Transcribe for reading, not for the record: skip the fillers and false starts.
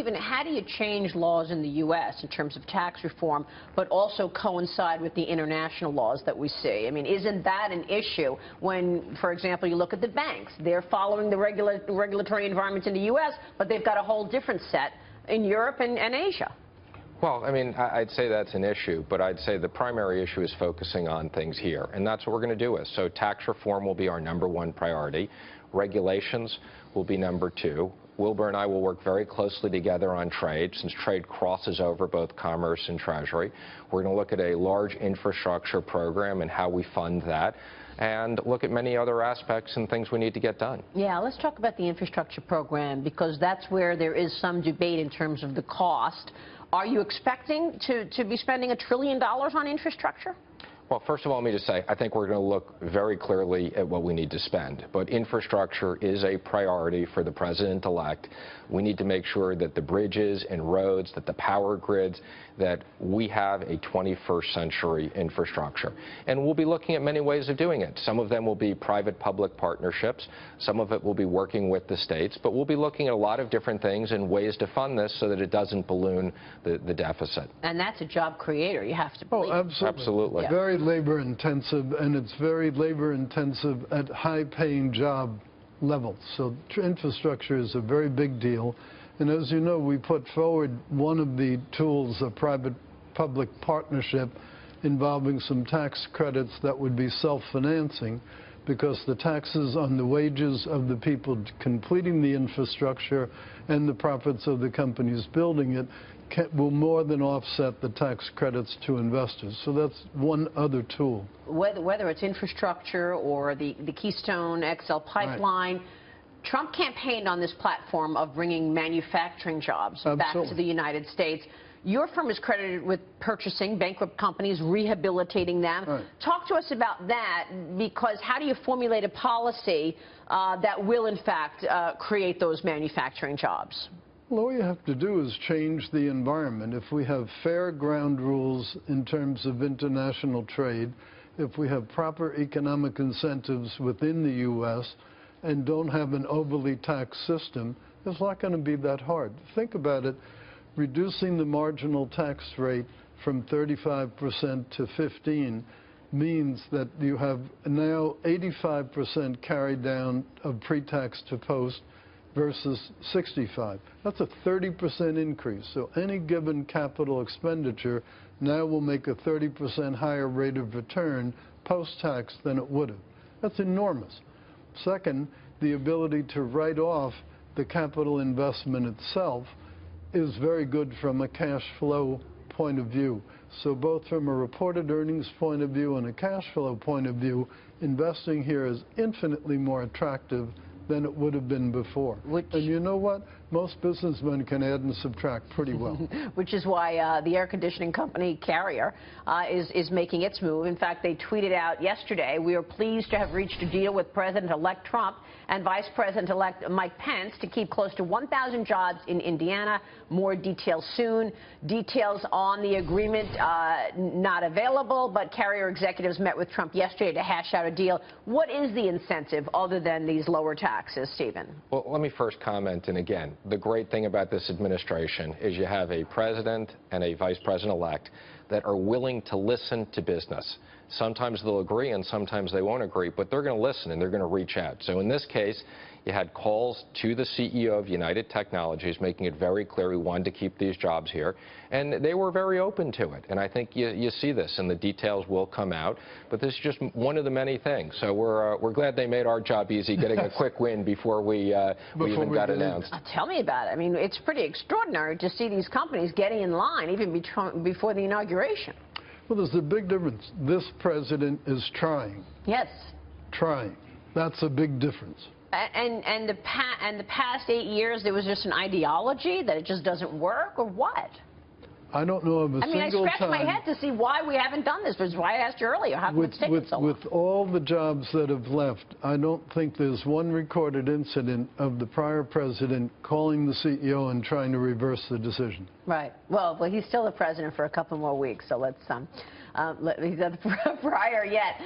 Stephen, how do you change laws in the U.S. in terms of tax reform, but also coincide with the international laws that we see? I mean, isn't that an issue when, for example, you look at the banks? They're following the regulatory environments in the U.S., but they've got a whole different set in Europe and Asia. Well, I mean, I'd say that's an issue, but I'd say the primary issue is focusing on things here, and that's what we're going to do with. So tax reform will be our #1 priority. Regulations will be #2. Wilbur and I will work very closely together on trade, since trade crosses over both commerce and Treasury. We're going to look at a large infrastructure program and how we fund that, and look at many other aspects and things we need to get done. Yeah, let's talk about the infrastructure program, because that's where there is some debate in terms of the cost. Are you expecting to be spending $1 trillion on infrastructure? Well, first of all, let me just say, I think we're going to look very clearly at what we need to spend. But infrastructure is a priority for the president-elect. We need to make sure that the bridges and roads, that the power grids, that we have a 21st century infrastructure. And we'll be looking at many ways of doing it. Some of them will be private-public partnerships. Some of it will be working with the states. But we'll be looking at a lot of different things and ways to fund this so that it doesn't balloon the deficit. And that's a job creator, you have to believe. Oh, absolutely. Absolutely. Yeah. Very labor intensive, and it's very labor intensive at high paying job levels. So infrastructure is a very big deal. And as you know, we put forward one of the tools of private-public partnership involving some tax credits that would be self-financing, because the taxes on the wages of the people completing the infrastructure and the profits of the companies building it will more than offset the tax credits to investors. So that's one other tool. Whether it's infrastructure or the Keystone XL pipeline, right. Trump campaigned on this platform of bringing manufacturing jobs back to the United States. Your firm is credited with purchasing bankrupt companies, rehabilitating them. Right. Talk to us about that, because how do you formulate a policy that will, in fact, create those manufacturing jobs? Well, all you have to do is change the environment. If we have fair ground rules in terms of international trade, if we have proper economic incentives within the U.S. and don't have an overly taxed system, it's not going to be that hard. Think about it. Reducing the marginal tax rate from 35% to 15% means that you have now 85% carried down of pre-tax to post versus 65%. That's a 30% increase. So any given capital expenditure now will make a 30% higher rate of return post-tax than it would have. That's enormous. Second, the ability to write off the capital investment itself is very good from a cash flow point of view. So both from a reported earnings point of view and a cash flow point of view, investing here is infinitely more attractive than it would have been before. And you know what? Most businessmen can add and subtract pretty well. Which is why the air conditioning company Carrier is making its move. In fact, they tweeted out yesterday, "We are pleased to have reached a deal with President-elect Trump and Vice President-elect Mike Pence to keep close to 1,000 jobs in Indiana. More details soon." Details on the agreement not available, but Carrier executives met with Trump yesterday to hash out a deal. What is the incentive other than these lower taxes, Stephen? Well, let me first comment, and again, the great thing about this administration is you have a president and a vice president-elect that are willing to listen to business. Sometimes they'll agree and sometimes they won't agree, but they're going to listen and they're going to reach out. So in this case, you had calls to the CEO of United Technologies making it very clear we wanted to keep these jobs here, and they were very open to it. And I think you see this, and the details will come out. But this is just one of the many things. So we're glad they made our job easy, getting a quick win before we even got announced. Tell me about it. I mean, it's pretty extraordinary to see these companies getting in line even before the inauguration. Well, there's a big difference. This president is trying. Yes. Trying. That's a big difference. And the past 8 years, there was just an ideology that it just doesn't work, or what? I don't know of a single time. I scratched my head to see why we haven't done this, which is why I asked you earlier. How come it's taken so long? With all the jobs that have left, I don't think there's one recorded incident of the prior president calling the CEO and trying to reverse the decision. Right. Well, he's still the president for a couple more weeks, so let's he's not the prior yet.